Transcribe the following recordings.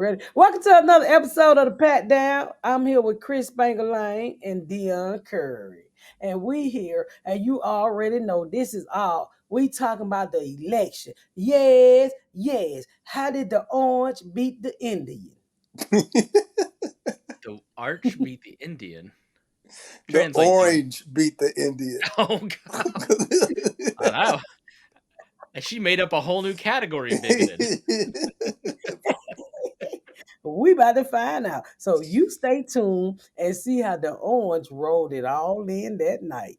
Ready? Welcome to another episode of the Pat Down. I'm here with Chris Bangerline and Deon Curry. And we here, and you already know this is all. We talking about the election. Yes, yes. How did the orange beat the Indian? The arch beat the Indian. The Translate to orange beat the Indian. oh god, wow. And she made up a whole new category, bigoted. We about to find out. So you stay tuned and see how the orange rolled it all in that night.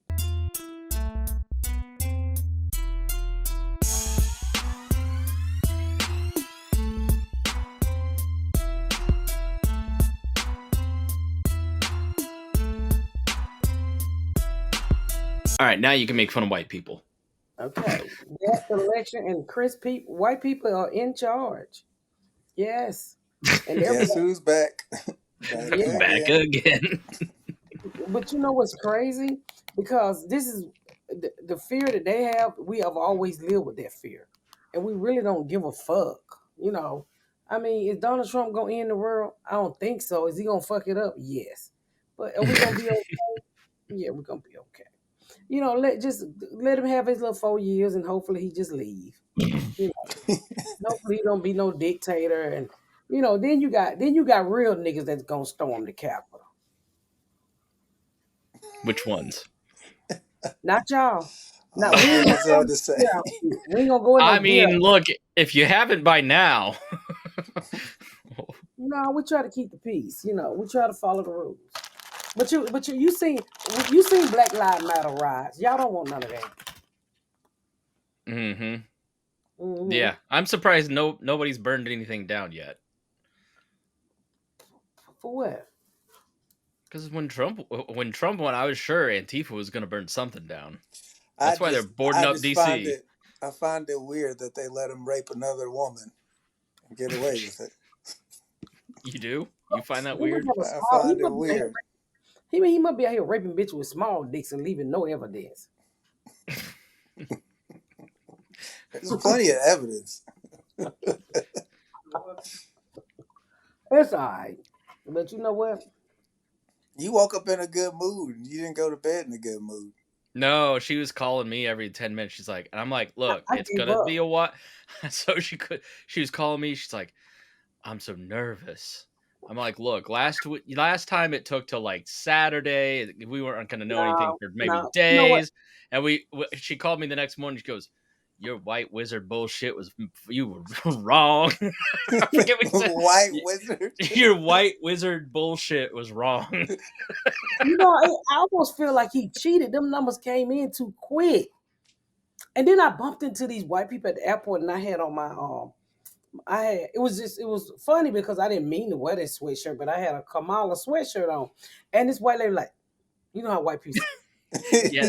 All right, now you can make fun of white people. Okay. Yes, election and white people are in charge. Yes. And Guess who's back? Back again. But you know what's crazy? Because this is the fear that they have, we have always lived with that fear. And we really don't give a fuck. You know, I mean, is Donald Trump gonna end the world? I don't think so. Is he gonna fuck it up? Yes. But are we gonna be okay? Yeah, we're gonna be okay. You know, let him have his little 4 years and hopefully he just leave. You know, hopefully he don't be no dictator and then you got real niggas that's gonna storm the Capitol. Which ones? Not y'all. Not we ain't gonna say. We ain't gonna go in. I mean, look, if you haven't by now. No, we try to keep the peace. You know, we try to follow the rules. But you seen Black Lives Matter rise. Y'all don't want none of that. Mm-hmm. Yeah, I'm surprised nobody's burned anything down yet. For what? Because when Trump won, I was sure Antifa was going to burn something down. That's why they're boarding up DC. I find it weird that they let him rape another woman and get away with it. You do? You find that weird? I find it weird. He must be out here raping bitches with small dicks and leaving no evidence. There's plenty of evidence. It's all right. But you know what? You woke up in a good mood. You didn't go to bed in a good mood. No, she was calling me every 10 minutes. She's like, and I'm like, look, it's gonna be a while. So she was calling me. She's like, I'm so nervous. I'm like, look, last time it took till like Saturday. We weren't gonna know anything for maybe days. You know, and she called me the next morning. She goes, your white wizard bullshit you were wrong. I forget what you said. White wizard. Your white wizard bullshit was wrong. You know, I almost feel like he cheated. Them numbers came in too quick. And then I bumped into these white people at the airport, and I had on my it was funny because I didn't mean to wear this sweatshirt, but I had a Kamala sweatshirt on, and this white lady like, you know how white people. yeah,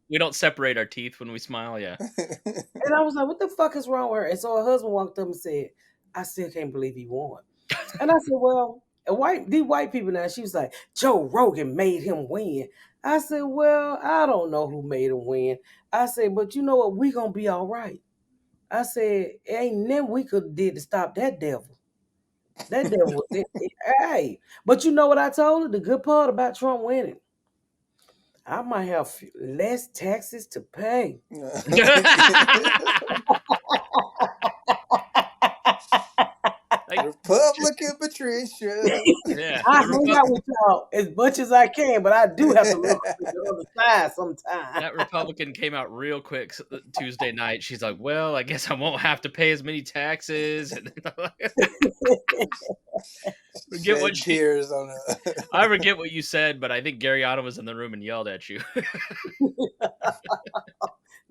we don't separate our teeth when we smile, yeah. And I was like, what the fuck is wrong with her? And so her husband walked up and said, I still can't believe he won. And I said, well, these white people now, she was like, Joe Rogan made him win. I said, well, I don't know who made him win. I said, but you know what? We gonna be all right. I said, ain't nothing we could have did to stop that devil. That devil, hey. But you know what I told her? The good part about Trump winning, I might have less taxes to pay. Republican Patricia. Yeah, I hang out with y'all as much as I can, but I do have to look at the other side sometimes. That Republican came out real quick Tuesday night. She's like, well, I guess I won't have to pay as many taxes. I forget what you said, but I think Garyana was in the room and yelled at you.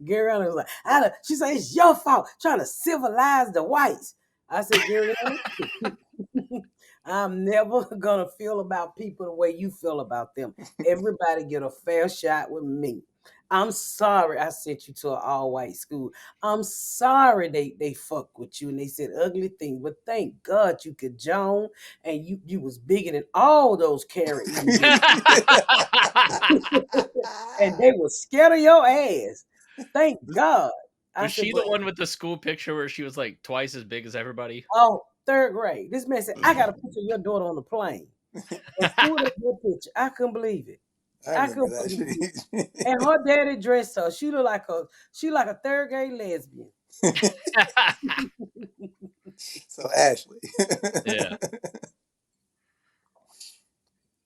Garyana was like, she said, it's your fault trying to civilize the whites. I said, Garyana, I'm never gonna feel about people the way you feel about them. Everybody get a fair shot with me. I'm sorry I sent you to an all-white school. I'm sorry they fuck with you and they said ugly things, but thank God you could Joan and you was bigger than all those carrot eating. And they were scared of your ass. Thank God. Was she the one with the school picture where she was like twice as big as everybody? Oh, 3rd grade. This man said, I got a picture of your daughter on the plane. And pulled up your picture. I couldn't believe it. I I remember couldn't that believe it. shit. And her daddy dressed her. She looked like a 3rd grade lesbian. So Ashley. Yeah.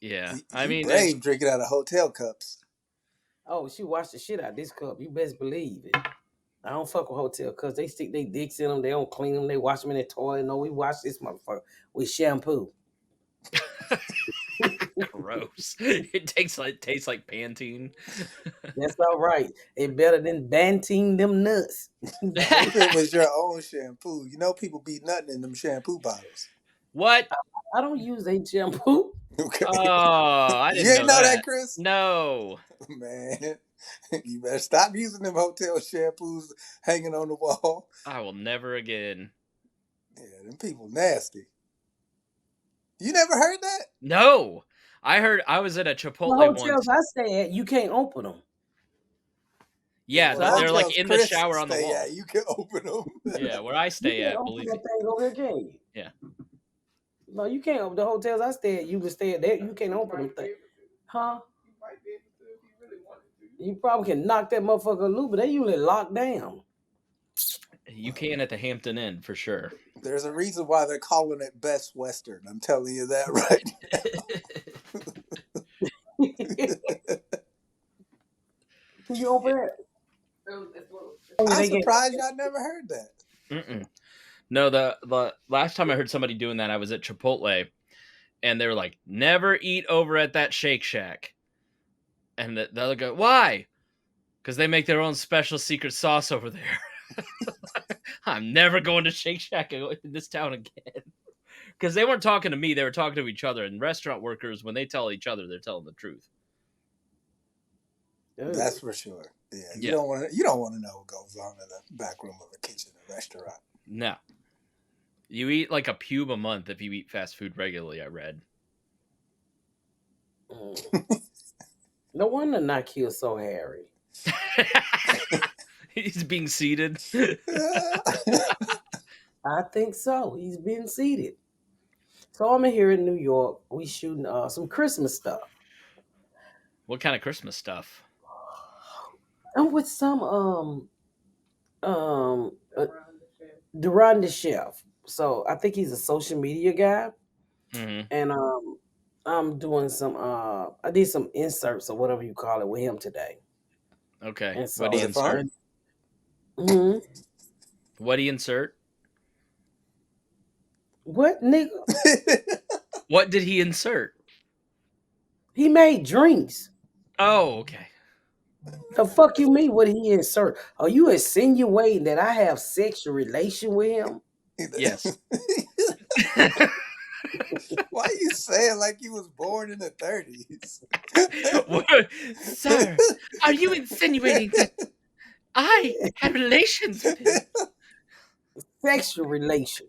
Yeah. I You mean, brave drinking out of hotel cups. Oh, she washed the shit out of this cup. You best believe it. I don't fuck with hotel cups. They stick their dicks in them. They don't clean them. They wash them in the toilet. No, we wash this motherfucker with shampoo. gross. It tastes like Pantene. That's all right. It better than banting them nuts. If it was your own shampoo, you know people be nutting in them shampoo bottles. What? I don't use a shampoo. Okay. Oh, I You didn't ain't know know that, that. Chris? No. Man, you better stop using them hotel shampoos hanging on the wall. I will never again. Yeah, them people nasty. You never heard that? No. I was at a The Chipotle once. hotels I stay at, you can't open them. Yeah, Well, the they're like hotels in the Chris shower on the stay wall. at, you can open them. Yeah, where I You stay can't at, open believe that me. thing over there, can you? Yeah. No, you can't open the hotels I stay at. You can stay at there. You can't open them things. Huh? You probably can knock that motherfucker loose, but they usually locked down. You can at the Hampton Inn for sure. There's a reason why they're calling it Best Western. I'm telling you that right Can you open it? I'm surprised y'all never heard that. Mm-mm. No, the last time I heard somebody doing that, I was at Chipotle, and they were like, "Never eat over at that Shake Shack." And the other guy, why? Because they make their own special secret sauce over there. I'm never going to Shake Shack in this town again. Because they weren't talking to me; they were talking to each other. And restaurant workers, when they tell each other, they're telling the truth. That's for sure. Yeah, you Yeah. don't want to know what goes on in the back room of a kitchen at a restaurant. No. You eat like a pube a month if you eat fast food regularly, I read. No wonder Nakil's so hairy. He's being seated. I think so. He's been seated. So I'm here in New York. We shooting some Christmas stuff. What kind of Christmas stuff? I'm with some um uh, Duran the chef. So I think he's a social media guy, Mm-hmm. and I'm doing some I did some inserts or whatever you call it with him today. Okay. And so What do you Was it fun? insert? Mhm. What do you insert? What nigga? What did he insert? He made drinks. Oh, okay. The fuck you mean? What did he insert? Are you insinuating that I have sexual relation with him? Yes. Why are you saying like you was born in the 30s? Sir, are you insinuating that I had relations with him? Sexual relation.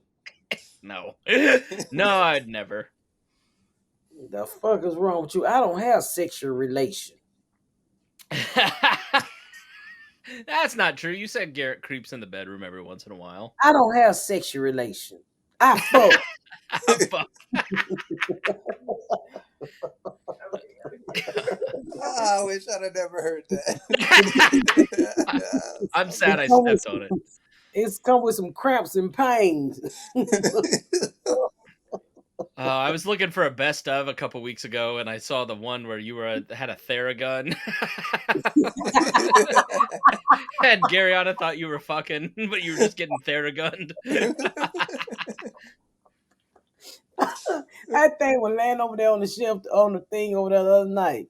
No. No, I'd never. The fuck is wrong with you? I don't have sexual relation. That's not true. You said Garrett creeps in the bedroom every once in a while. I don't have sexual relation. I fuck. Fuck. I wish I'd have never heard that. I'm sad I stepped on it. It's come with some cramps and pains. I was looking for a best of a couple weeks ago, and I saw the one where you had a Theragun. And Garyana thought you were fucking, but you were just getting Theragunned. That thing was laying over there on the shelf on the thing over there the other night.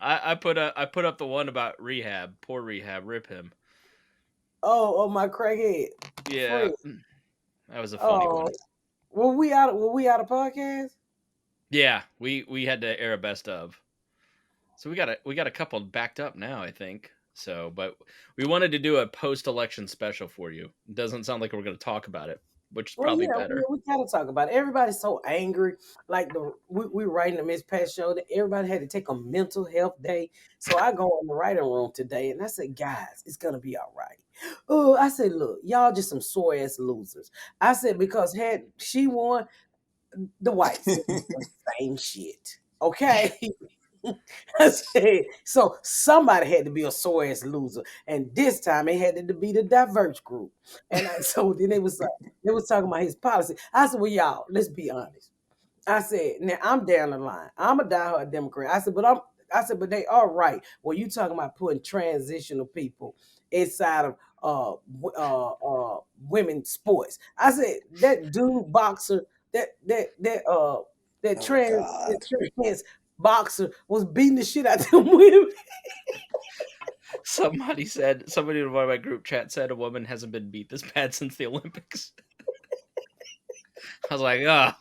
I put up the one about rehab, poor rehab, rip him. Oh, my crackhead. Yeah, Friend. that was a funny one. Were we out of podcast? Yeah, we had to air a best of. So we got a couple backed up now, I think. So, but we wanted to do a post-election special for you. It doesn't sound like we're going to talk about it, which is Well, probably yeah, better. we gotta talk about it. Everybody's so angry. Like we writing the Miss Pat show that everybody had to take a mental health day. So I go in the writing room today and I said, guys, it's gonna be all right. Oh, I said, look, y'all just some sore ass losers. I said because had she won, the whites would be doing the same shit. Okay. I said, so somebody had to be a sore ass loser, and this time it had to be the diverse group. And so then they was talking about his policy. I said, well, y'all, let's be honest. I said, now I'm down the line. I'm a diehard Democrat. I said, but they are right. When you talking about putting transitional people inside of women's sports. I said that dude boxer, that that that uh Oh that God. trans boxer was beating the shit out of them women. Somebody in one of my group chat said a woman hasn't been beat this bad since the Olympics. I was like, ah,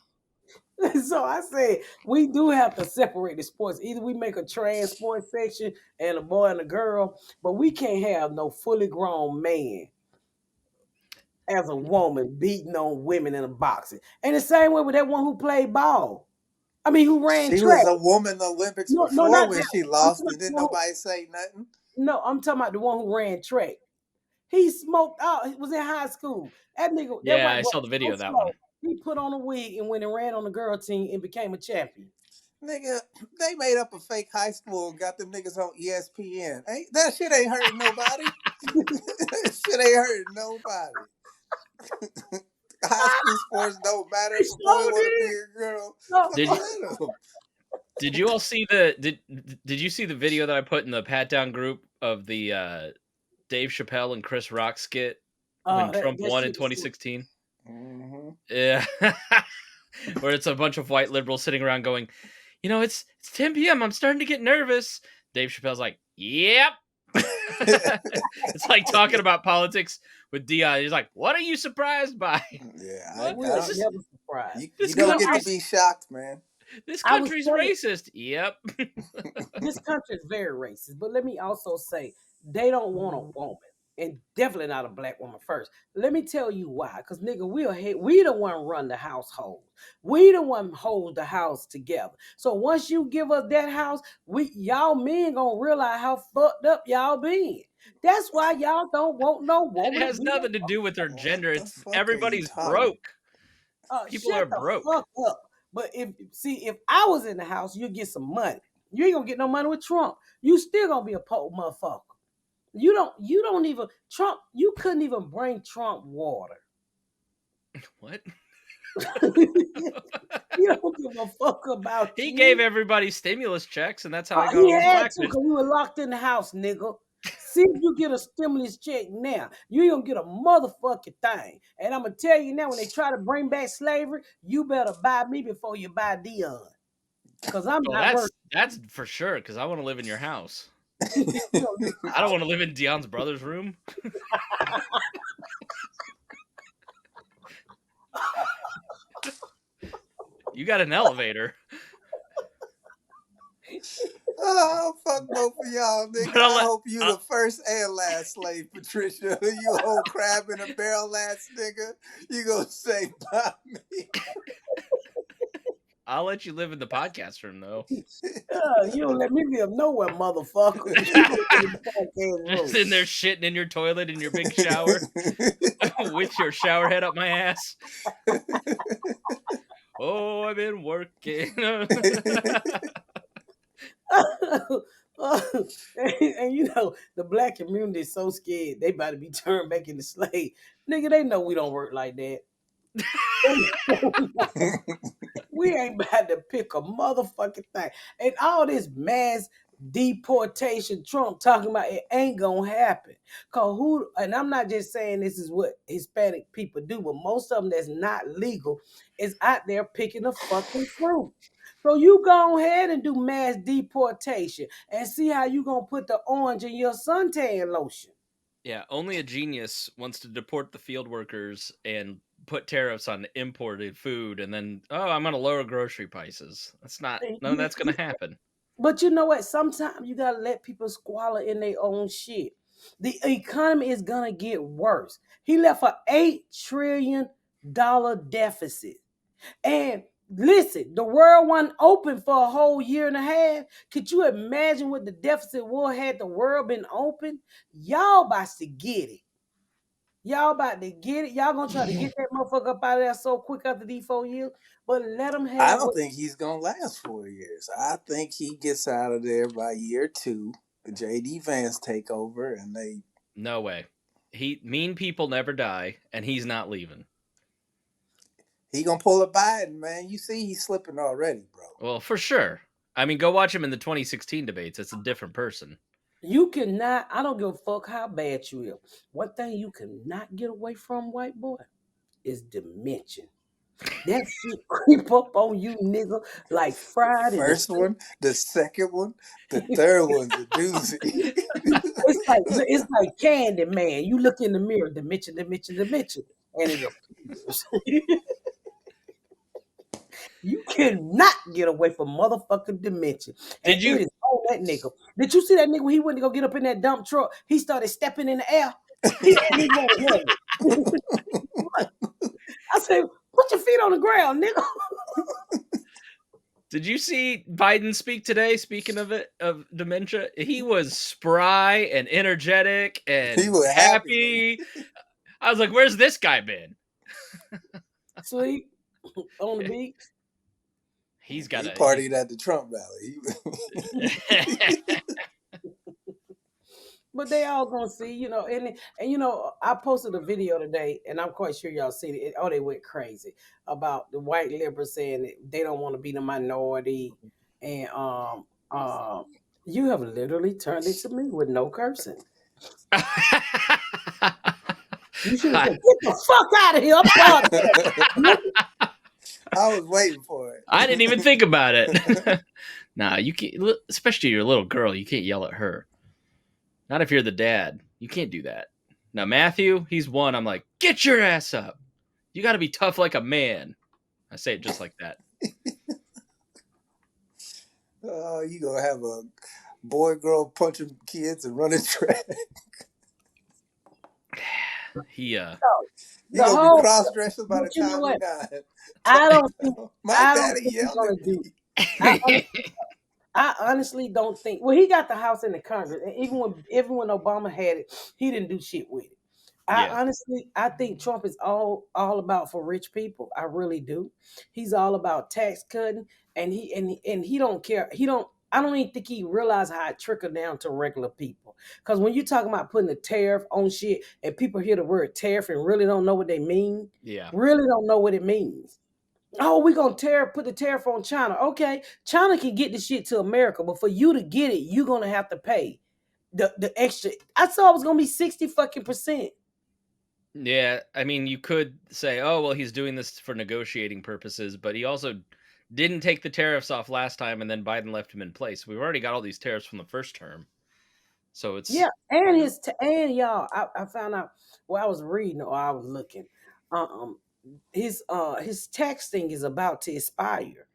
So I said we do have to separate the sports. Either we make a trans sports section and a boy and a girl, but we can't have no fully grown man as a woman beating on women in a boxing. And the same way with that one who played ball. I mean, who ran She track. was a woman in the Olympics No, no, before not when that she one. I'm talking lost about and the didn't one nobody say nothing. no, I'm talking about the one who ran track. He smoked out. He was in high school. That nigga, that yeah, white I boy saw the was video of so that one. slow. He put on a wig and went and ran on the girl team and became a champion. Nigga, they made up a fake high school and got them niggas on ESPN. That shit ain't hurting nobody. That shit ain't hurting nobody. High school sports don't matter He if a boy sure want to be did. a girl. No, Did you Let him. did you all see the did you see the video that I put in the pat down group of the Dave Chappelle and Chris Rock skit when Trump that won in shit was so 2016? Mm-hmm. Yeah. Where it's a bunch of white liberals sitting around going, it's 10 p.m. I'm starting to get nervous. Dave Chappelle's like, yep. It's like talking about politics with Dion. He's like, what are you surprised by? Yeah, What? we I are This is never surprised. you this You don't know, get to country's be shocked, man. this I was country's telling racist. Yep. this country is very racist, but let me also say they don't want a woman, and definitely not a black woman first. Let me tell you why. Because nigga, we the one run the household. We the one hold the house together. So once you give us that house, y'all men gonna realize how fucked up y'all been. That's why y'all don't want no It woman to has be nothing to do with their What gender. the It's fuck are you everybody's talking? broke. People shut are the broke. fuck up. But if I was in the house, you get some money. You ain't gonna get no money with Trump. You still gonna be a poor motherfucker. You don't even Trump. You couldn't even bring Trump water. What? You don't give a fuck about He gave you. everybody stimulus checks, and that's how he got He all those had black to men. because we were locked in the house, nigga. See if you get a stimulus check now. You ain't gonna get a motherfucking thing. And I'm gonna tell you now, when they try to bring back slavery, you better buy me before you buy Deon. Cause I'm Well, not that's working. that's for sure. Because I want to live in your house. You don't live in my I don't house. want to live in Dion's brother's room. You got an elevator, Oh, fuck both of y'all, nigga. but I'll I let. hope you the first and last slave, Patricia. You old crab in a barrel ass nigga. You gonna say by me. I'll let you live in the podcast room though. You don't let me live nowhere, motherfucker. You live in the podcast Just room. in there shitting in your toilet in your big shower with your shower head up my ass. Oh, I've been working. And you know, the black community is so scared they about to be turned back into slave. Nigga, they know we don't work like that. We ain't about to pick a motherfucking thing. And all this mass deportation Trump talking about, it ain't gonna happen. Cause and I'm not just saying this is what Hispanic people do, but most of them that's not legal is out there picking the fucking fruit. So you go ahead and do mass deportation and see how you gonna put the orange in your suntan lotion. Yeah, only a genius wants to deport the field workers and put tariffs on imported food, and then I'm gonna lower grocery prices. That's not none of that's gonna happen. But you know what? Sometimes you gotta let people squalor in their own shit. The economy is gonna get worse. He left a $8 trillion deficit. And listen, the world wasn't open for a whole year and a half. Could you imagine what the deficit was had the world been open? Y'all about to get it. Y'all about to get it. Y'all gonna try to get that motherfucker up out of there so quick after these 4 years. But let them I have don't what. think he's gonna last 4 years. I think he gets out of there by year 2. JD Vance take over, and No way. Mean people never die, and he's not leaving. he gonna pull a Biden, man. You see, he's slipping already, bro. Well, for sure. I mean, go watch him in the 2016 debates. It's a different person. You cannot, I don't give a fuck how bad you are. One thing you cannot get away from, white boy, is dementia. That shit creep up on you, nigga, like fried in the First one, the second one, the third one's a doozy. it's like Candy Man. You look in the mirror, dementia, and it appears. You cannot get away from motherfucking dementia. And Did it you is on that nigga. Did you see that nigga when he went to go get up in that dump truck? He started stepping in the air. He won't run. I said, put your feet on the ground, nigga. Did you see Biden speak today? Speaking of dementia, he was spry and energetic and He was happy. I was like, "Where's this guy been?" Sleep on the beach. He's got He a. partied at the Trump rally. But they all gonna see, and I posted a video today, and I'm quite sure y'all seen it. Oh, they went crazy about the white liberals saying that they don't want to be the minority, and you have literally turned it to me with no cursing. You should have said, "Get the fuck out of here!" I was waiting for it. I didn't even think about it. Nah, you can't. Especially your little girl, you can't yell at her. Not if you're the dad. You can't do that. Now Matthew, he's one. I'm like, get your ass up. You got to be tough like a man. I say it just like that. Oh, you gonna have a boy girl punching kids and running track. He You gonna be cross dressing by the you know time what? you're 9. I don't think My I don't daddy think he's yelled gonna at do. me. I honestly don't think. Well, he got the House and the Congress, and even when Obama had it, he didn't do shit with it. Yeah. I think Trump is all about for rich people. I really do. He's all about tax cutting, and he don't care. He don't. I don't even think he realized how it trickled down to regular people. Because when you talking about putting a tariff on shit, and people hear the word tariff and really don't know what they mean, Yeah. really don't know what it means. Oh, we're gonna put the tariff on China. Okay, China can get the shit to America, but for you to get it, you're gonna have to pay the extra. I saw it was gonna be 60 fucking percent. Yeah, I mean, you could say, oh, well, he's doing this for negotiating purposes, but he also didn't take the tariffs off last time, and then Biden left him in place. We've already got all these tariffs from the first term, so it's Yeah, and and y'all, I found out. Well, I was reading or I was looking. Um, his tax thing is about to expire.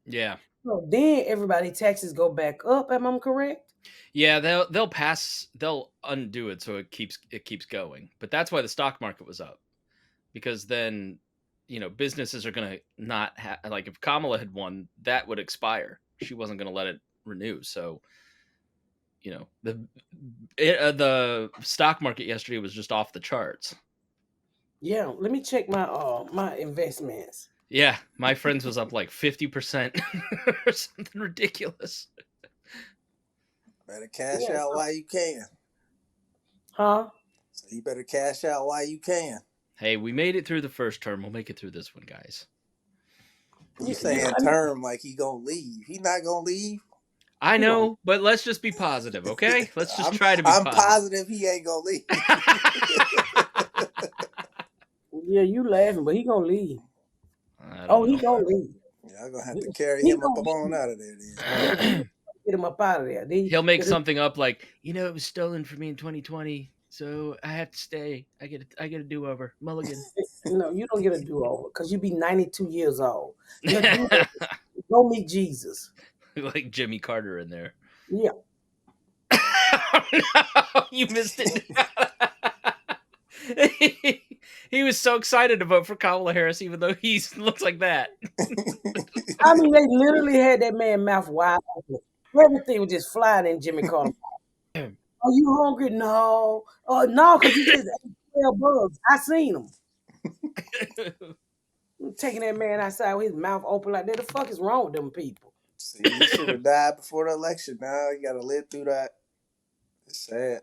yeah, So then everybody taxes go back up. Am I correct? yeah. They'll undo it so it keeps going. But that's why the stock market was up, because then businesses are gonna not like if Kamala had won, that would expire. She wasn't gonna let it renew, so the stock market yesterday was just off the charts. Yeah. Let me check my investments. Yeah, my friends was up like 50% or something ridiculous. Better cash Yeah. out while you can. Huh? So you better cash out while you can. Hey, we made it through the first term. We'll make it through this one, guys. You saying term like he gonna leave. He not gonna leave. I know, but let's just be positive, okay? Let's just try to be I'm positive. positive he ain't gonna leave. Yeah, you laughing, but he gonna leave. I don't know. He gonna leave. Y'all gonna have to carry He him up gonna on out of there then. get him up out of there. He'll make something up like, it was stolen from me in 2020, so I have to stay. I get a do-over. Mulligan. No, you don't get a do-over because you be 92 years old. Your do-over, go meet Jesus. Like Jimmy Carter in there. Yeah. Oh, no, you missed it. He was so excited to vote for Kamala Harris, even though he looks like that. I mean, they literally had that man mouth wide open. Everything was just flying in Jimmy Carter. Are you hungry? No. Oh no, because you just ate 12 bugs. I seen them. Taking that man outside with his mouth open like that. The fuck is wrong with them people? See, he should have died before the election. Now you got to live through that. It's sad.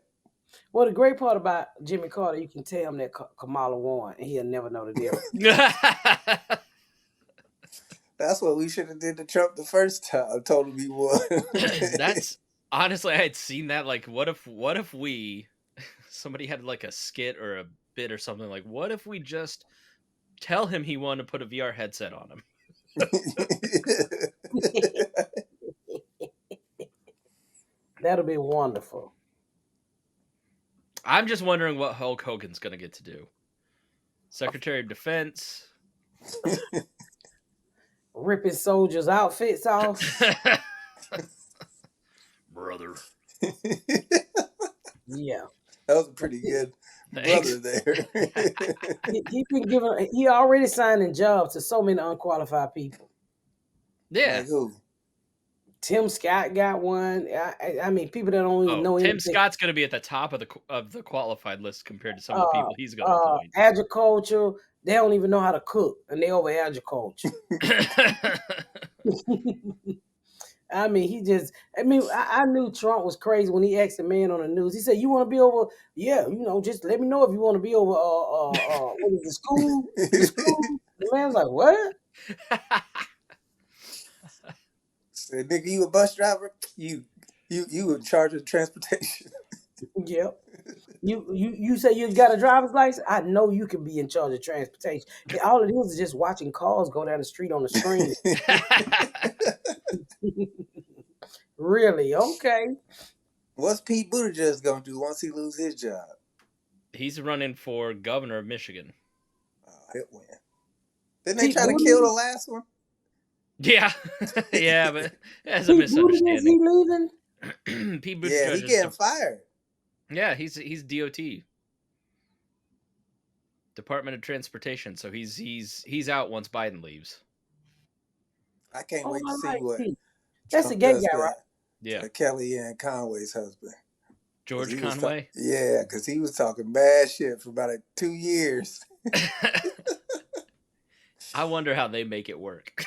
Well, the great part about Jimmy Carter, you can tell him that Kamala won, and he'll never know the difference. That's what we should have did to Trump the first time. Told him he won. That's honestly, I had seen that. Like, what if we somebody had like a skit or a bit or something like, what if we just tell him he won and put a VR headset on him? That'll be wonderful. I'm just wondering what Hulk Hogan's gonna get to do. Secretary of Defense, ripping soldiers' outfits off. Brother. Yeah. That was a pretty good brother there. He already signing jobs to so many unqualified people. Yeah. Like who? Tim Scott got one. I mean, people that don't even know Tim anything. Scott's going to be at the top of the qualified list compared to some of the people he's going to appoint. Agriculture, they don't even know how to cook, and they over agriculture. I mean, I knew Trump was crazy when he asked a man on the news. He said, "You want to be over? Yeah, just let me know if you want to be over. What is the school? The school." The man's like, "What?" Said, "Nigga, you a bus driver? You in charge of transportation?" Yep. You say you got a driver's license? I know you can be in charge of transportation. All it is just watching cars go down the street on the screen. Really? Okay. What's Pete Buttigieg gonna do once he lose his job? He's running for governor of Michigan. Oh, he'll win. Didn't they try to kill the last one? Yeah, yeah, but that's a misunderstanding. Is he leaving? Pete Buttigieg. Yeah, he getting fired. Yeah, he's DOT, Department of Transportation. So he's out once Biden leaves. I can't wait to see what. That's a gay guy, right? Yeah, Kellyanne Conway's husband, George Conway. Yeah, because he was talking bad shit for about 2 years. I wonder how they make it work.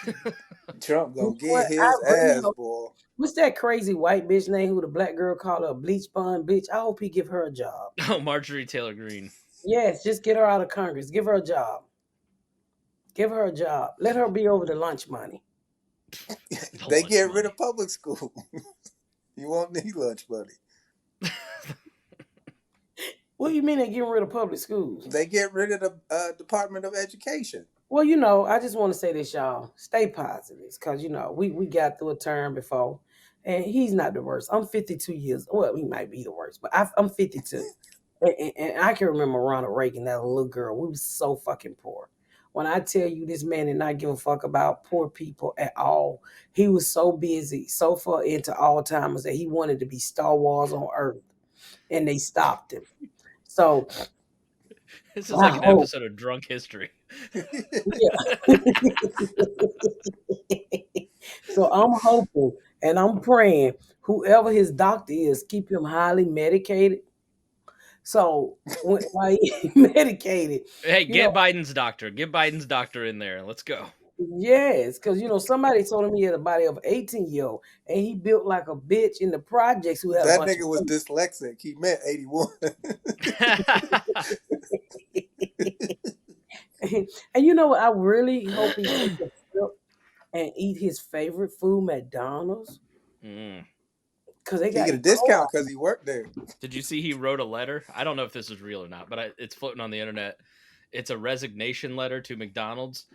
Trump gonna get his ass, boy. What's that crazy white bitch name who the black girl called her a bleach blonde bitch? I hope he give her a job. Oh, Marjorie Taylor Greene. Yes, just get her out of Congress. Give her a job. Give her a job. Let her be over the lunch money. They get rid of public school. You won't need lunch money. What do you mean they getting rid of public schools? They get rid of the Department of Education. Well, I just want to say this, y'all. Stay positive, because we got through a term before, and he's not the worst. I'm 52 years. Well, he might be the worst, but I'm 52, and I can remember Ronald Reagan, that little girl. We was so fucking poor. When I tell you, this man did not give a fuck about poor people at all. He was so busy, so far into Alzheimer's, that he wanted to be Star Wars on Earth, and they stopped him. So this is like an episode of Drunk History. Yeah. So I'm hoping and I'm praying whoever his doctor is, keep him highly medicated. So while he's medicated, hey, get Biden's doctor. Get Biden's doctor in there. Let's go. Yes, because somebody told him he had a body of an 18-year-old, and he built like a bitch in the projects. Who had that nigga was dyslexic. He meant 81. And you know what? I really hope he takes a trip and eat his favorite food, McDonald's. Because they got a discount because he worked there. Did you see he wrote a letter? I don't know if this is real or not, but it's floating on the internet. It's a resignation letter to McDonald's.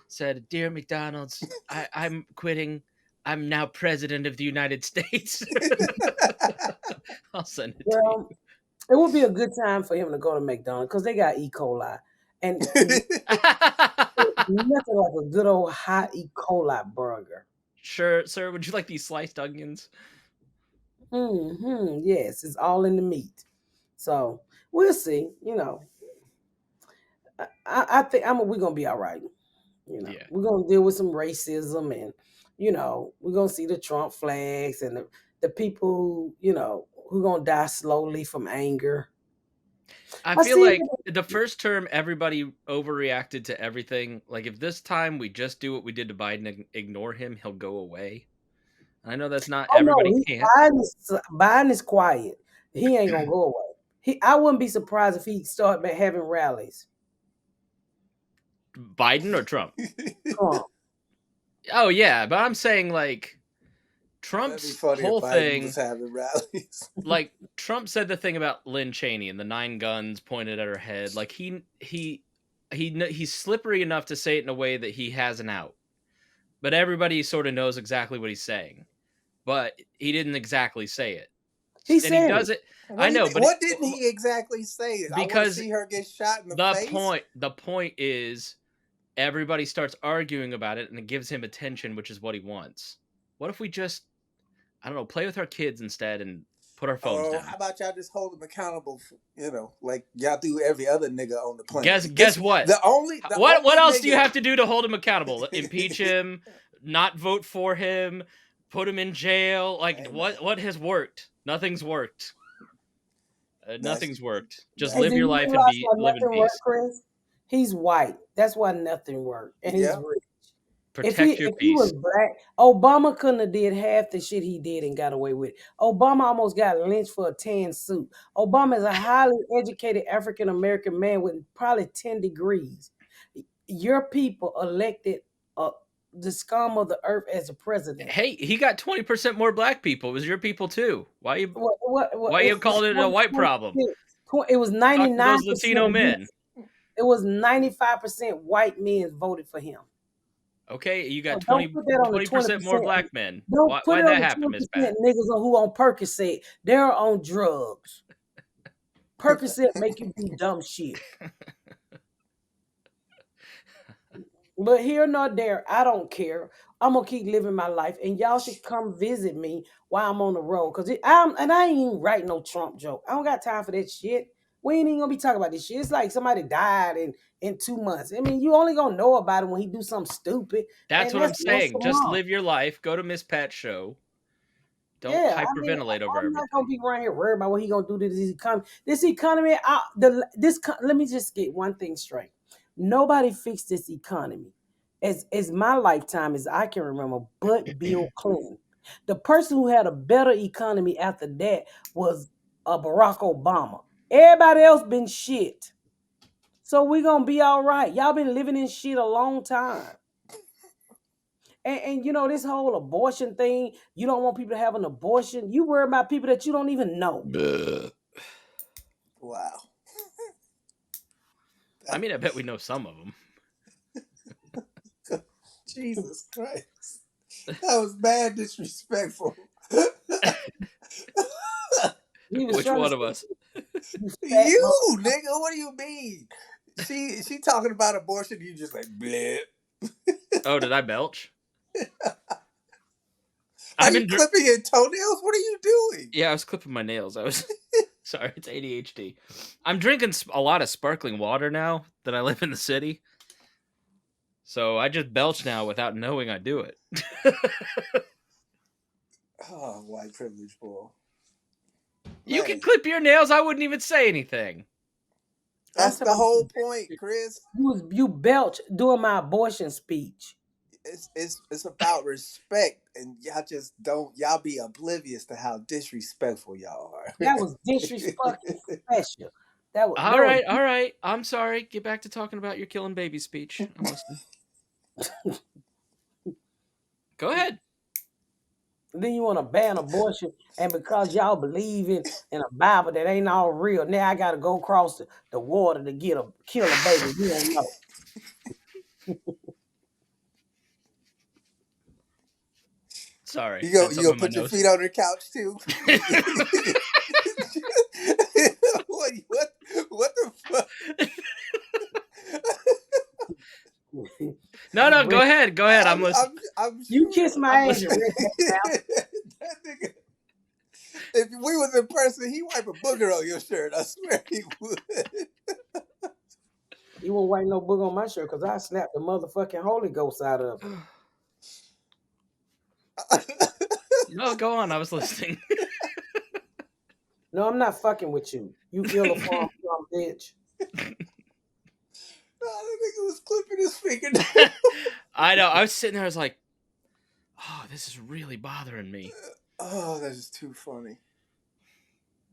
Said, "Dear McDonald's, I'm quitting. I'm now president of the United States." I'll send it to you. It would be a good time for him to go to McDonald's because they got E. coli. And nothing like a good old hot E. coli burger. Sure, sir. Would you like these sliced onions? Yes, it's all in the meat. So we'll see. I think we're gonna be all right. Yeah. We're gonna deal with some racism, and we're gonna see the Trump flags and the people who gonna die slowly from anger. I I feel see. like the first term, everybody overreacted to everything. Like, if this time we just do what we did to Biden and ignore him, he'll go away. I know that's not Oh no, everybody can't. Biden is quiet. He ain't gonna go away. I wouldn't be surprised if he start having rallies. Biden or Trump? Trump. Oh yeah, but I'm saying like That'd be Trump's funny if whole Biden was thing. having rallies. Like Trump said the thing about Lynn Cheney and the 9 guns pointed at her head. Like he's slippery enough to say it in a way that he has an out, but everybody sort of knows exactly what he's saying. But he didn't exactly say it, He and he said it. does it. I know, but What didn't he exactly say? I want to because see her get shot in the the face. point is everybody starts arguing about it, and it gives him attention, which is what he wants. What if we just, I don't know, play with our kids instead and put our phones Or down? how about y'all just hold him accountable? Like y'all do every other nigga on the planet. Guess what? The only What else do you nigga. have to do to hold him accountable? Impeach him, not vote for him, put him in jail. Like Hey, what has worked? Nothing's worked. that's Nothing's worked. Just And that's do live your you life and realize why live in nothing worked, peace. Chris? He's white. That's why nothing worked, and he's yeah. rich. Protect your If he was peace. black, Obama couldn't have did half the shit he did and got away with it. Obama almost got lynched for a tan suit. Obama is a highly educated African American man with probably 10 degrees. Your people elected uh, the scum of the earth as a president. Hey, he got 20% more black people. It was your people too. Why you It's called it a white problem? 2026. It was Talk to those 99% Latino men. it was 95% white men voted for him. Okay, you got So don't put that on the 20% more 20%. black men. Don't put it Why'd on that the happen, Miss Pat? 20% niggas who on Percocet. They're on drugs. Percocet make you do dumb shit. But here nor there, I don't care. I'm gonna keep living my life, and y'all should come visit me while I'm on the road. I ain't even writing no Trump joke. I don't got time for that shit. We ain't even gonna be talking about this shit. It's like somebody died in 2 months. I mean, you only gonna know about it when he do something stupid, That's and what I'm that's once saying. a Just month. live your life. Go to Miss Pat's show. Don't Yeah, I mean, hyperventilate over I'm not gonna everything. be around here worried about what he gonna do to this economy. Let me just get one thing straight. Nobody fixed this economy as my lifetime as I can remember, but Bill Clinton. The person who had a better economy after that was Barack Obama. Everybody else been shit. So we gonna be all right. Y'all been living in shit a long time. And this whole abortion thing, you don't want people to have an abortion. You worry about people that you don't even know. Wow. I mean, I bet we know some of them. Jesus Christ. That was bad disrespectful. He was Which trying to one say, of us? you fat You, nigga, what do you mean? She talking about abortion, you just like bleh. Oh, did I belch? Are I've you been. clipping your toenails? What are you doing? Yeah, I was clipping my nails. I was. Sorry, it's ADHD. I'm drinking a lot of sparkling water now that I live in the city. So I just belch now without knowing I do it. Oh, white privilege, boy. You can Man, clip your nails. I wouldn't even say anything. I'm that's the talking whole about point, Chris. you belch doing my abortion speech. It's about respect, and y'all just don't. Y'all be oblivious to how disrespectful y'all are. That was disrespectful special. All That was right, all right. I'm sorry. Get back to talking about your killing baby speech. I'm listening. Go ahead. then you want to ban abortion, and because y'all believe in a Bible that ain't all real, now I gotta go across the water to kill a baby. You don't know. Sorry, You had you something gonna in my put your nose. feet on the couch too? What the fuck? No, go ahead. Go ahead. I'm listening. I'm You sure kiss I'm my ass, you listening. redneck mouth. that nigga. If we was in person, he wipe a booger on your shirt. I swear he would. You won't write no book on my shirt because I slapped the motherfucking Holy Ghost out of it. No, go on. I was listening. No, I'm not fucking with you. You illiform bitch. The nigga was clipping his fingernail. I know. I was sitting there. I was like, "Oh, this is really bothering me." Oh, that is too funny.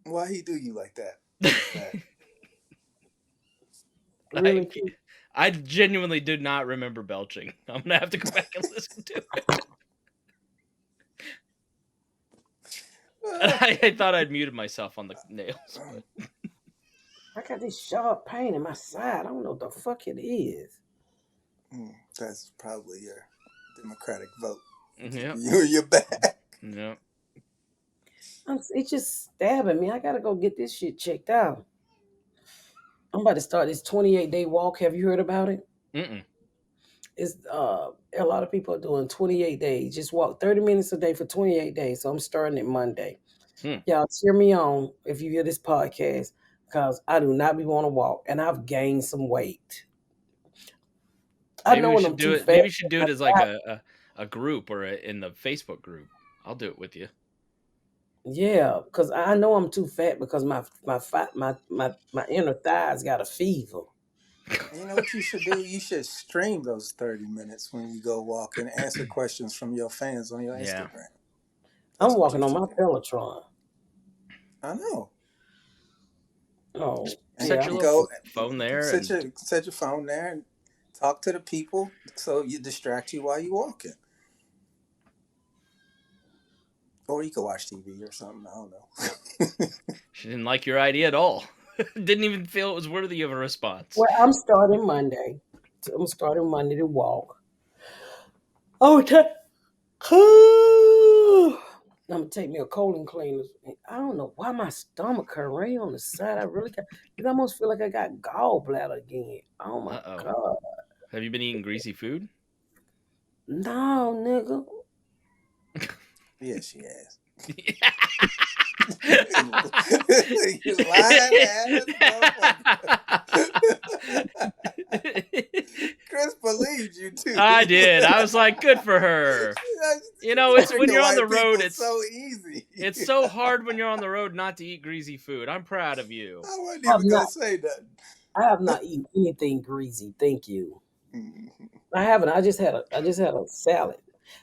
Why he do you like that? Really cute. I genuinely did not remember belching. I'm gonna have to go back and listen to it. I thought I'd muted myself on the nails. I got this sharp pain in my side. I don't know what the fuck it is. That's probably your Democratic vote. Yep. You're back. Yep. It's just stabbing me. I gotta go get this shit checked out. I'm about to start this 28-day walk. Have you heard about it? Mm-mm. It's a lot of people are doing 28 days. Just walk 30 minutes a day for 28 days. So I'm starting it Monday. Y'all cheer me on if you hear this podcast because I do not be want to walk and I've gained some weight. I know when I'm too fat. Maybe we should do it as like a group or in the Facebook group. I'll do it with you. Yeah, because I know I'm too fat because my inner thighs got a fever. You know what you should do? You should stream those 30 minutes when you go walk and answer questions from your fans on your Instagram. I'm walking on my Peloton. I know. Oh, set your phone there. Set your phone there and talk to the people so you distract you while you're walking. Or you could watch TV or something. I don't know. She didn't like your idea at all. Didn't even feel it was worthy of a response. Well, I'm starting Monday. I'm starting Monday to walk. Oh, I'm gonna take me a colon cleanser. I don't know why my stomach hurt right on the side. I really got. It almost feel like I got gallbladder again. Oh my god! Have you been eating greasy food? No, nigga. Yes, she has. You lying ass. Chris believed you too. I did. I was like, good for her. You know, it's when you're on the road. It's so easy. It's so hard when you're on the road not to eat greasy food. I'm proud of you. I wasn't even gonna say that. I have not eaten anything greasy. Thank you. I haven't. I just had a salad,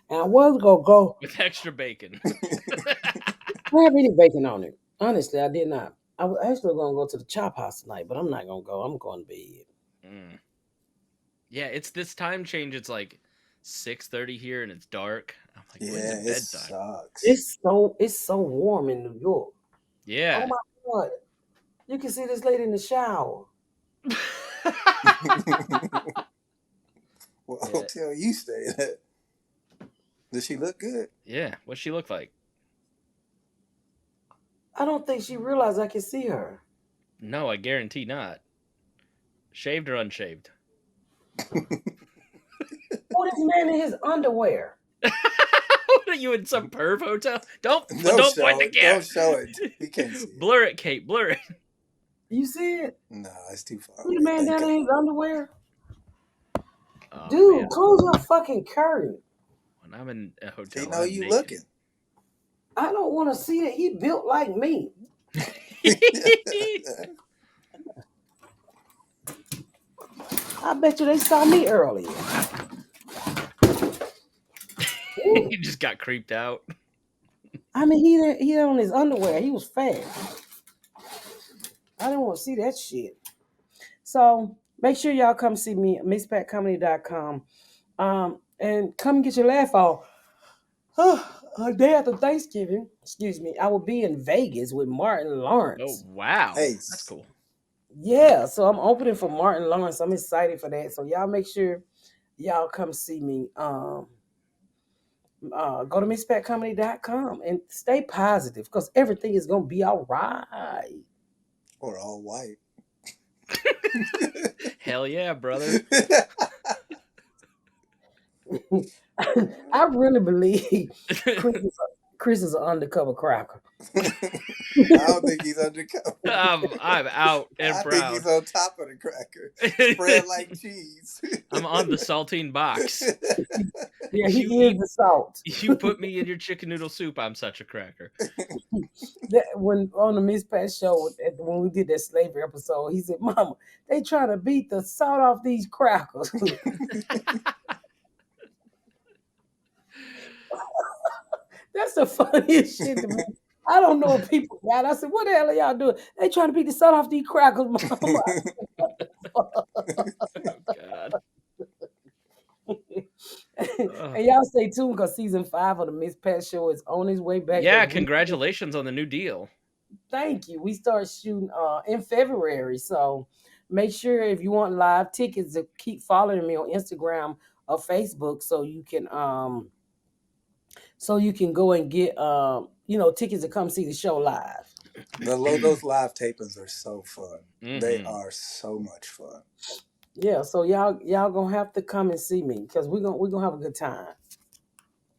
and I was gonna go with extra bacon. I have any bacon on it. Honestly, I did not. I was actually gonna go to the chop house tonight, but I'm not gonna go. I'm going to bed. Yeah, it's this time change. It's like 6:30 here, and it's dark. I'm like, yeah, it sucks. It's so warm in New York. Yeah. Oh my god, you can see this lady in the shower. Well, hotel you stay at. Does she look good? Yeah. What's she look like? I don't think she realized I can see her. No, I guarantee not. Shaved or unshaved? Oh, this man in his underwear. What are you in some perv hotel? Don't point the camera. Don't show it. He can't see it. Blur it, Kate. Blur it. You see it? No, it's too far. See the man down in his underwear? Oh, dude, man. Close your fucking curtain. When I'm in a hotel, they know you looking. I don't want to see that. He built like me. I bet you they saw me earlier. He just got creeped out. I mean, he had on his underwear. He was fat. I didn't want to see that shit. So make sure y'all come see me at MixPackComedy.com. And come get your laugh off. A day after Thanksgiving, I will be in Vegas with Martin Lawrence. Oh, wow. Hey. That's cool. Yeah, so I'm opening for Martin Lawrence. I'm excited for that. So y'all make sure y'all come see me. Go to MixPackComedy.com and stay positive because everything is going to be all right. Or all white. Hell yeah, brother. I really believe Chris is an undercover cracker. I don't think he's undercover. I'm out and I think proud. he's on top of the cracker, spread like cheese. I'm on the saltine box. Yeah, he You is eat, the salt. you put me in your chicken noodle soup. I'm such a cracker. That when on the Miss Pat show when we did that slavery episode, he said, "Mama, they trying to beat the salt off these crackers." That's the funniest shit to me. I don't know if people got. I said, "What the hell are y'all doing? They trying to beat the salt off these crackers, Mama." Oh God. And y'all stay tuned because season 5 of the Miss Pat show is on its way back. Yeah, congratulations on the new deal. Thank you. We start shooting in February, so make sure if you want live tickets to keep following me on Instagram or Facebook, so you can go and get tickets to come see the show live. Those live tapings are so fun. They Mm-hmm. are so much fun. Yeah, so y'all gonna have to come and see me because we're gonna have a good time.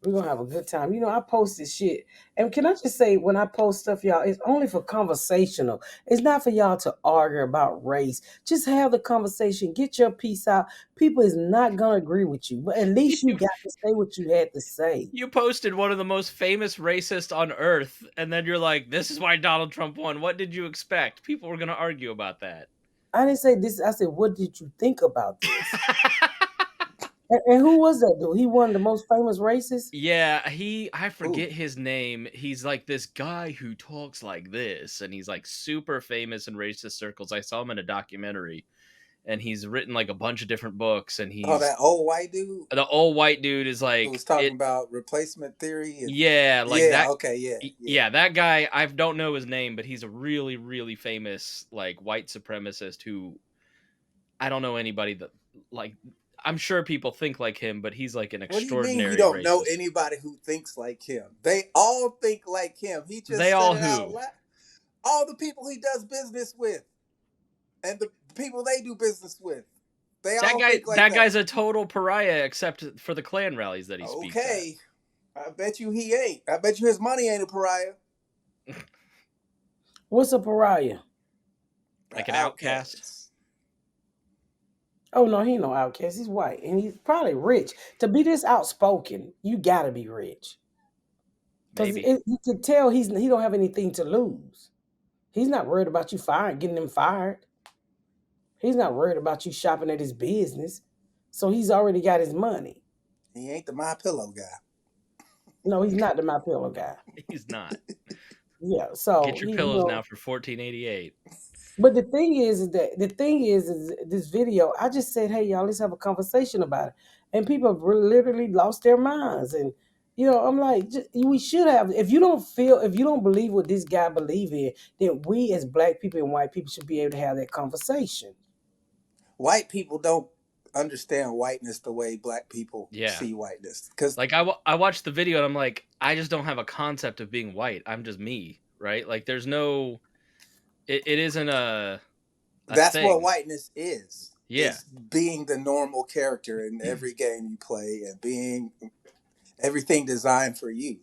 We're gonna have a good time. I post this shit. And can I just say, when I post stuff, y'all, it's only for conversational. It's not for y'all to argue about race. Just have the conversation. Get your piece out. People is not gonna agree with you, but at least you got to say what you had to say. You posted one of the most famous racists on earth, and then you're like, "This is why Donald Trump won." What did you expect? People were gonna argue about that. I didn't say this. I said, what did you think about this? And who was that dude? He one of the most famous racists? Yeah, I Ooh. forget his name. He's like this guy who talks like this, and he's like super famous in racist circles. I saw him in a documentary, and he's written like a bunch of different books, and Oh, he's that old white dude the old white dude is who like was talking it. about replacement theory and Yeah, like yeah, that. okay, yeah, yeah. Yeah, that guy. I don't know his name, but he's a really, really famous like white supremacist who I don't know anybody that like. I'm sure people think like him, but he's like an What do you mean you extraordinary don't know racist. anybody who thinks like him? They all think like him. He They just said all it out who? loud. All the people he does business with and the people they do business with, they That all guy, think like that that. guy's a total pariah, except for the Klan rallies that he speaks at. Okay. I bet you he ain't. I bet you his money ain't a pariah. What's a pariah? Like an outcast. Outcast. Oh no, he ain't no outcast. He's white and he's probably rich. To be this outspoken, you gotta be rich. Because Maybe. you can tell he don't have anything to lose. He's not worried about you getting him fired. He's not worried about you shopping at his business. So he's already got his money. He ain't the My Pillow guy. No, he's not the My Pillow guy. He's not. Yeah, so Get your pillows now for $14.88. but the thing is this video. I just said, hey y'all, let's have a conversation about it, and people have literally lost their minds. And I'm like, we should have. If you don't believe what this guy believe in, then we as black people and white people should be able to have that conversation. White people don't understand whiteness the way black people Yeah. see whiteness. Because Like I watched the video and I'm like, I just don't have a concept of being white. I'm just me, right? Like there's no, it isn't a that's what thing. whiteness is. Yeah. It's being the normal character in every game you play and being everything designed for you.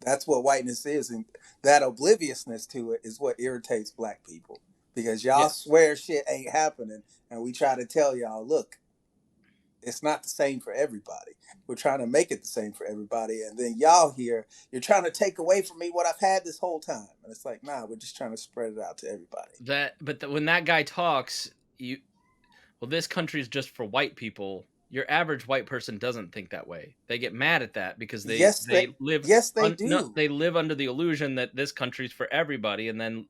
That's what whiteness is, and that obliviousness to it is what irritates black people because Yeah. y'all swear shit ain't happening, and we try to tell y'all, look, it's not the same for everybody. We're trying to make it the same for everybody, and then y'all here, you're trying to take away from me what I've had this whole time, and it's like, nah, we're just trying to spread it out to everybody. When that guy talks, this country is just for white people. Your average white person doesn't think that way. They get mad at that because they live yes, they do. they live under the illusion that this country is for everybody, and then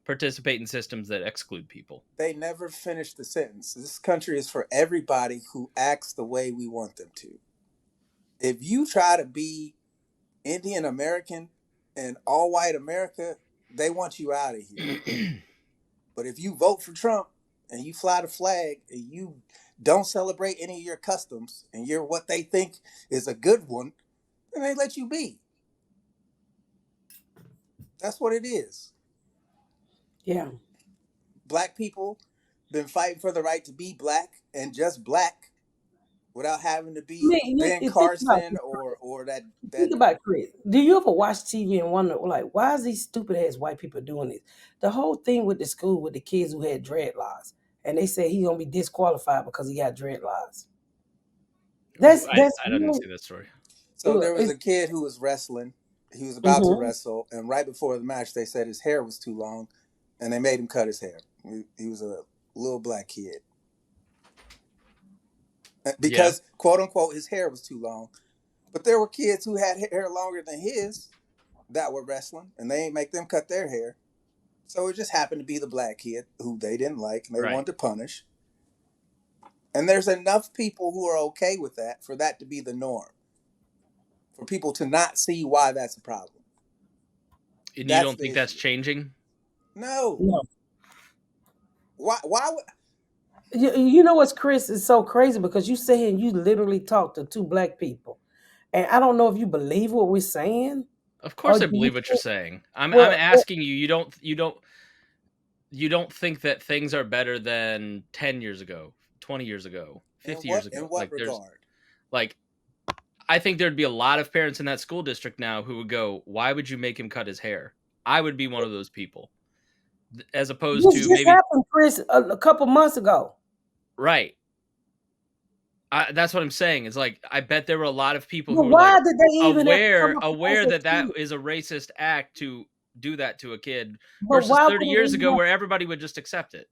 participate in systems that exclude people. They never finish the sentence. This country is for everybody who acts the way we want them to. If you try to be Indian American and all white America, they want you out of here. But if you vote for Trump and you fly the flag and you don't celebrate any of your customs and you're what they think is a good one, then they let you be. That's what it is. Yeah. Black people been fighting for the right to be black and just black without having to be Man, Ben think about Carson this. or that Think about it, Chris. Do you ever watch TV and wonder, like, why is these stupid ass white people doing this? The whole thing with the school with the kids who had dreadlocks, and they said he's gonna be disqualified because he got dreadlocks. That's I didn't real. see that story. So Look, there was a kid who was wrestling. He was about to mhm. wrestle, and right before the match, they said his hair was too long, and they made him cut his hair. He was a little black kid Yeah, because quote unquote his hair was too long. But there were kids who had hair longer than his that were wrestling, and they ain't make them cut their hair. So it just happened to be the black kid who they didn't like and they right. wanted to punish. And there's enough people who are okay with that for that to be the norm, for people to not see why that's a problem. And you That's don't the think that's issue. changing? No. No. Why would You know what's Chris is so crazy because you sit here and you literally talk to two black people, and I don't know if you believe what we're saying Of or course, I do you believe what you're think, saying. I'm well, asking you. You don't think that things are better than 10 years ago, 20 years ago, 50 years in ago. what Like regard? like I think there'd be a lot of parents in that school district now who would go, "Why would you make him cut his hair?" I would be one of those people, as opposed this to just maybe happened, Chris, a couple months ago. right. That's what I'm saying. It's like I bet there were a lot of people But who were like why did they even have to come up aware against a that that kid? is a racist act to do that to a kid But versus why 30 would it years even ago have? where everybody would just accept it.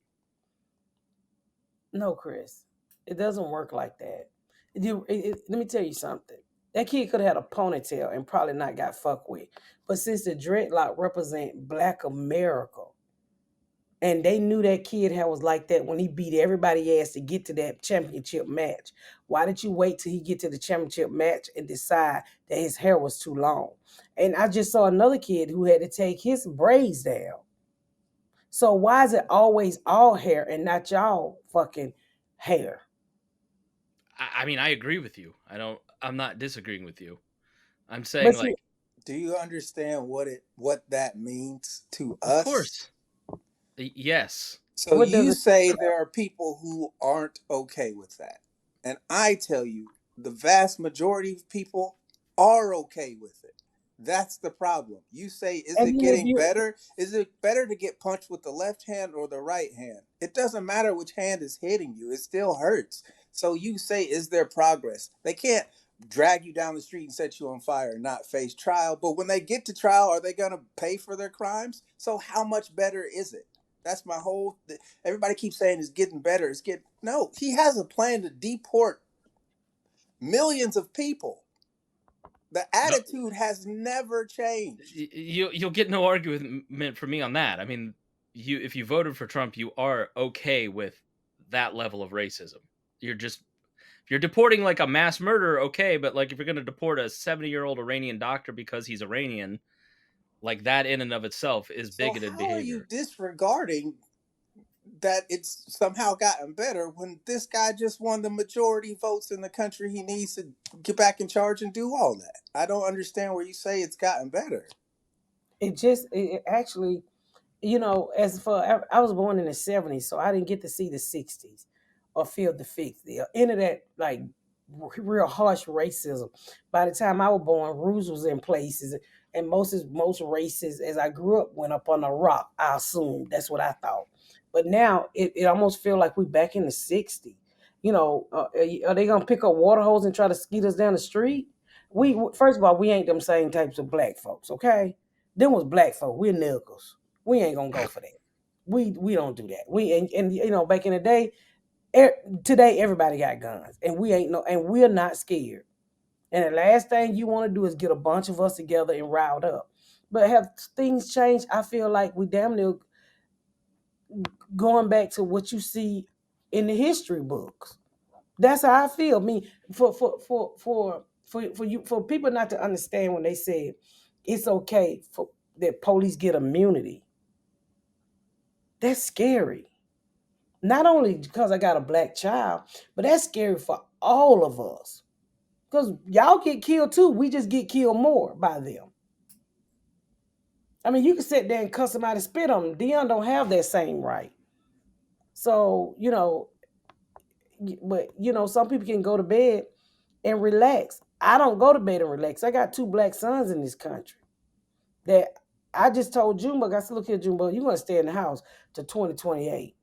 No, Chris, it doesn't work like that. Let me tell you something. That kid could have had a ponytail and probably not got fucked with. But since the dreadlock represent Black America, and they knew that kid was like that when he beat everybody ass to get to that championship match. Why did you wait till he get to the championship match and decide that his hair was too long? And I just saw another kid who had to take his braids down. So why is it always all hair and not y'all fucking hair? I mean, I agree with you. I'm not disagreeing with you. I'm But saying see, like, Do you understand what that means to of us? course, yes, So what does you it? say there are people who aren't okay with that. And I tell you, the vast majority of people are okay with it. That's the problem. You say, is And it then if getting you, better? Is it better to get punched with the left hand or the right hand? It doesn't matter which hand is hitting you, it still hurts. So you say, is there progress? They can't drag you down the street and set you on fire and not face trial. But when they get to trial, are they going to pay for their crimes? So how much better is it? That's my whole. Everybody keeps saying it's getting better. It's getting no. He has a plan to deport millions of people. The no, attitude has never changed. you'll get no argument from me on that. I mean, you if you voted for Trump, you are okay with that level of racism. You're just if you're deporting like a mass murderer, okay, but like if you're going to deport a 70-year-old Iranian doctor because he's Iranian, like that in and of itself is So bigoted how are you behavior. disregarding that it's somehow gotten better when this guy just won the majority votes in the country? He needs to get back in charge and do all that. I don't understand where you say it's gotten better. it actually, as for I was born in the '70s, so I didn't get to see the '60s or feel the '50s or any of that like real harsh racism. By the time I was born, rules was in places, and most races, as I grew up, went up on a rock. I assumed that's what I thought, but now it almost feel like we back in the '60s. Are they gonna pick up water hose and try to skeet us down the street? We first of all, we ain't them same types of black folks, okay? Them was black folk. We're niggers. We ain't gonna go for that. We don't do that. And back in the day, today everybody got guns, and we ain't no, and we're not scared. And the last thing you want to do is get a bunch of us together and riled up. But have things changed? I feel like we damn near going back to what you see in the history books. That's how I feel. I mean, for people not to understand when they say it's okay for that police get immunity. That's scary. Not only because I got a black child, but that's scary for all of us. Because y'all get killed too. We just get killed more by them. I mean, you can sit there and cuss them out and spit on them. Deon don't have that same right. So, but some people can go to bed and relax. I don't go to bed and relax. I got two black sons in this country that I just told Junebug, I said, look here, Junebug, you're going to stay in the house to 2028.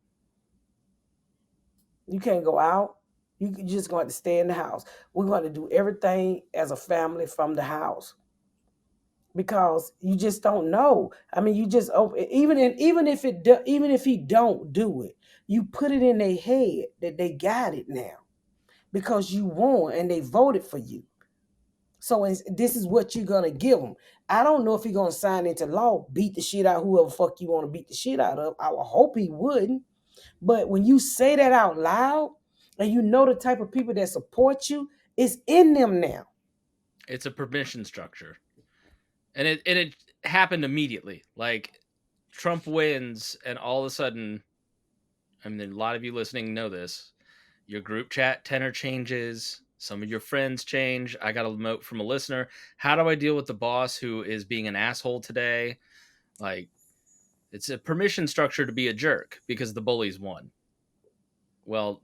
You can't go out. You just going to stay in the house. We're going to do everything as a family from the house because you just don't know. I mean, you just open, even if he don't do it, you put it in their head that they got it now because you won and they voted for you. So this is what you're gonna give them. I don't know if he's gonna sign into law, beat the shit out whoever fuck you want to beat the shit out of. I would hope he wouldn't. But when you say that out loud, and you know the type of people that support you, it's in them now. It's a permission structure, and it happened immediately. Like Trump wins, and all of a sudden, I mean, a lot of you listening know this. Your group chat tenor changes. Some of your friends change. I got a note from a listener. How do I deal with the boss who is being an asshole today? Like, it's a permission structure to be a jerk because the bullies won. Well,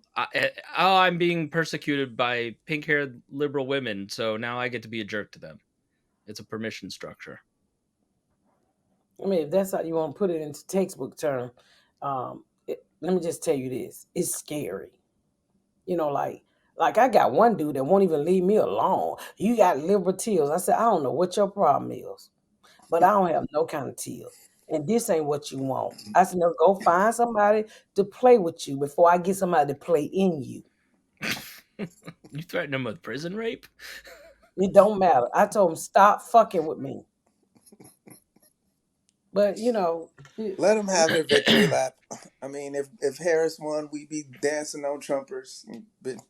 I'm being persecuted by pink-haired liberal women, so now I get to be a jerk to them. It's a permission structure. I mean, if that's how you want to put it into textbook term, let me just tell you this: it's scary. Like I got one dude that won't even leave me alone. You got liberal tears. I said, I don't know what your problem is, but I don't have no kind of tears. And this ain't what you want. I said, no, go find somebody to play with you before I get somebody to play in you. You threatened him with prison rape? It don't matter. I told him, stop fucking with me. But let them have their victory lap. I mean, if Harris won, we'd be dancing on Trumpers,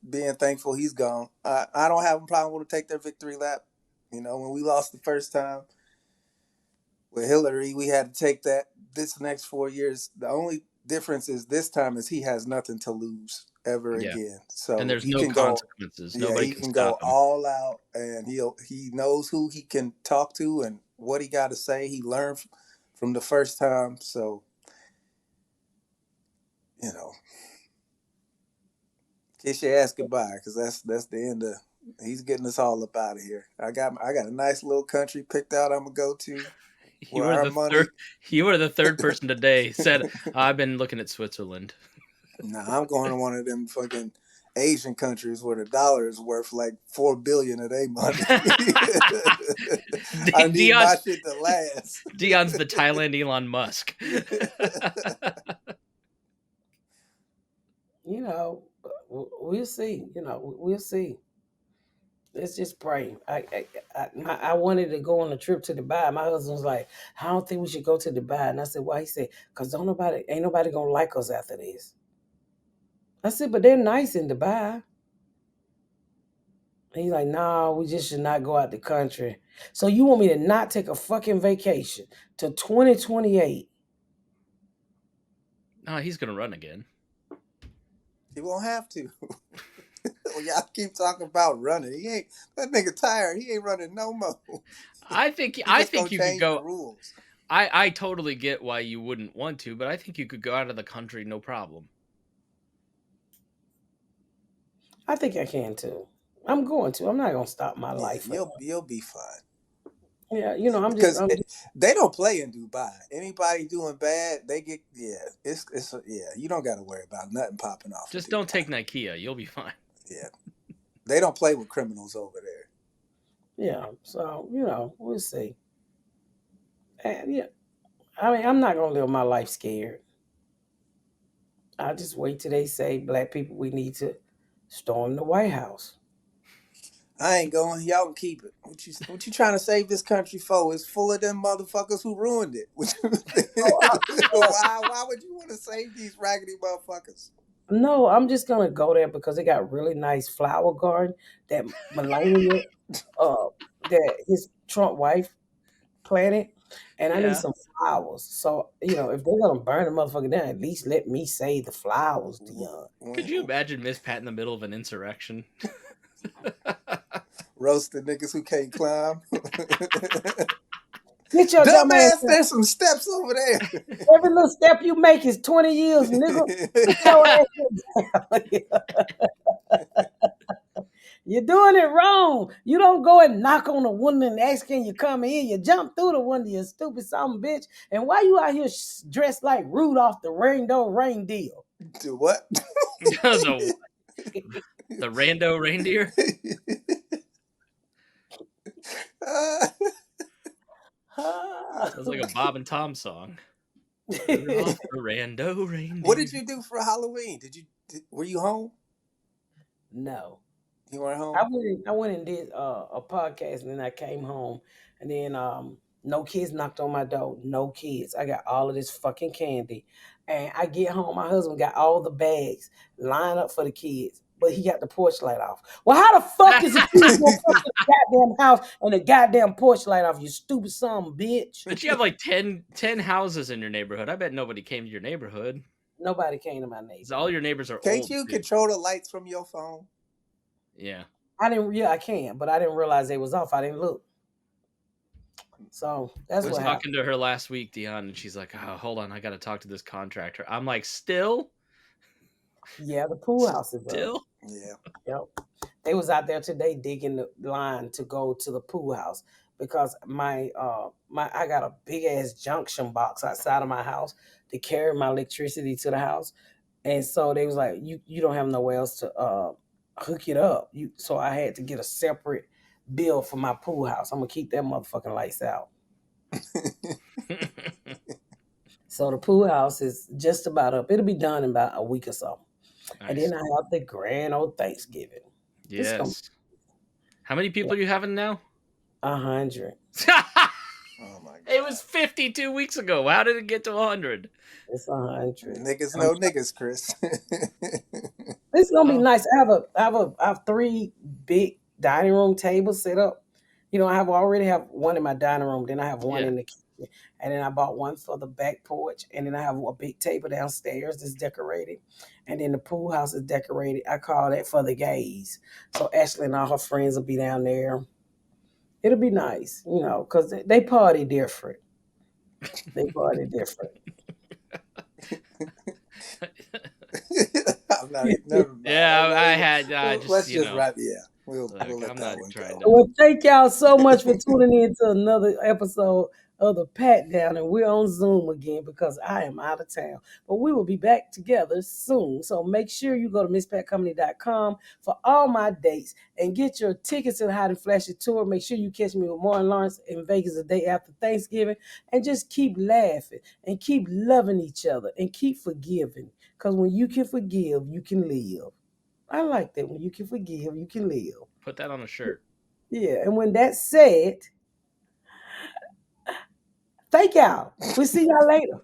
being thankful he's gone. I don't have a problem with them take their victory lap. When we lost the first time with Hillary, we had to take that. This next 4 years, the only difference is this time is he has nothing to lose ever again. So and there's he no can consequences. Nobody he can can stop go him. all out, and he knows who he can talk to and what he got to say. He learned from the first time, so kiss your ass goodbye, because that's the end of. He's getting us all up out of here. I got a nice little country picked out. I'm gonna go to You where were our the money. third. You were the third person today said I've been looking at Switzerland. Nah, I'm going to one of them fucking Asian countries where the dollar is worth like $4 billion of their money. I need my shit to last. Deon's the Thailand Elon Musk. We'll see. We'll see. Let's just pray. I wanted to go on a trip to Dubai. My husband was like, I don't think we should go to Dubai. And I said, why? He said, because ain't nobody gonna like us after this. I said, but they're nice in Dubai. And he's like, no, we just should not go out the country. So you want me to not take a fucking vacation to 2028? No, he's gonna run again. He won't have to. Well, y'all keep talking about running. He ain't, that nigga tired. He ain't running no more. I think you could go. The rules. I totally get why you wouldn't want to, but I think you could go out of the country no problem. I think I can too. I'm going to. I'm not gonna stop my life. You'll be fine. Yeah, because they don't play in Dubai. Anybody doing bad, they get It's you don't got to worry about nothing popping off. Just don't take Nikea. You'll be fine. Yeah, they don't play with criminals over there. Yeah, so we'll see. And yeah, I mean, I'm not gonna live my life scared. I'll just wait till they say, black people, we need to storm the White House. I ain't going. Y'all can keep it. What you trying to save this country for? It's full of them motherfuckers who ruined it. Why would you want to save these raggedy motherfuckers? No, I'm just gonna go there because they got really nice flower garden that Melania, that his Trump wife planted, and I need some flowers. So if they're gonna burn the motherfucker down, at least let me save the flowers, Deon. Could you imagine Miss Pat in the middle of an insurrection? Roasting niggas who can't climb. Get your dumb ass Dumbass, out. there's some steps over there. Every little step you make is 20 years, nigga. Get your ass down. You're doing it wrong. You don't go and knock on the window and ask, can you come in? You jump through the window, you stupid son of a bitch. And why you out here dressed like Rudolph the Rainbow Reindeer? Do what? the the rando reindeer. Sounds like a Bob and Tom song. Rudolph the rando reindeer. What did you do for Halloween? Were you home? No. You weren't home? I went and did a podcast, and then I came home, and then no kids knocked on my door. No kids. I got all of this fucking candy, and I get home. My husband got all the bags lined up for the kids, but he got the porch light off. Well, how the fuck is the kids gonna come to the goddamn house and the goddamn porch light off? You stupid son of a bitch. But you have like 10 houses in your neighborhood. I bet nobody came to your neighborhood. Nobody came to my neighborhood. All your neighbors are Can't old. you control the lights from your phone? Yeah. I can, but I didn't realize they was off. I didn't look. So that's what happened. I was talking to her last week, Deon, and she's like, "Oh, hold on, I got to talk to this contractor." I'm like, "Still?" Yeah, the pool house is still. Up. Yeah. Yep. They was out there today digging the line to go to the pool house because I got a big ass junction box outside of my house to carry my electricity to the house, and so they was like, "You don't have nowhere else to hook it up." So I had to get a separate bill for my pool house. I'm gonna keep that motherfucking lights out. So the pool house is just about up. It'll be done in about a week or so. Nice. And then I have the grand old Thanksgiving. Yes. How many people are you having now? 100. Oh my God. It was 52 weeks ago. How did it get to 100? It's 100. Niggas know niggas, Chris. It's gonna be nice. I have 3 big dining room tables set up. You know, I already have one in my dining room. Then I have one in the kitchen, and then I bought one for the back porch. And then I have a big table downstairs that's decorated, and then the pool house is decorated. I call that for the gays. So Ashley and all her friends will be down there. It'll be nice, you know, because they party different. They party different. Never mind. Yeah, I had. Let's just wrap. Yeah, we'll let that one go. Well, thank y'all so much for tuning in to another episode of the Pat Down, and we're on Zoom again because I am out of town. But we will be back together soon. So make sure you go to MissPatComedy.com for all my dates and get your tickets to the Hot and Flashy tour. Make sure you catch me with Martin Lawrence in Vegas the day after Thanksgiving, and just keep laughing and keep loving each other and keep forgiving. Because when you can forgive, you can live. I like that. When you can forgive, you can live. Put that on a shirt. Yeah, and when that's said, thank y'all. We'll see y'all later.